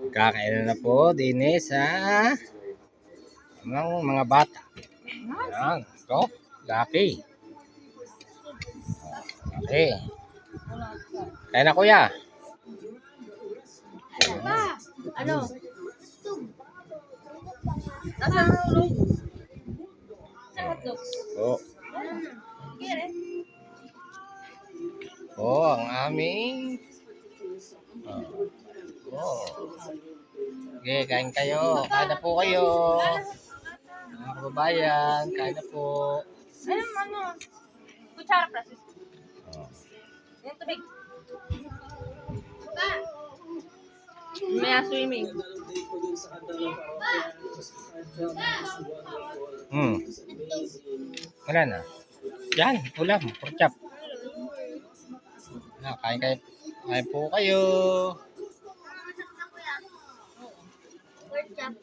Kakain na po din sa mga bata. Ayan. Ito. Lucky. Okay. Kaya na kuya. Ano? Nasaan ang ulo? Sa hotdog. Po. Po ang aming. Oh. Okay, kain kayo. Kain na po kayo. Mga kababayan, kain na po. Ano? Kutsara, Francis. Oh. Yan, tubig. May swimming. Wala na. Yan, ulam, pork chop. Kain kayo. Kain po kayo. Pork chop.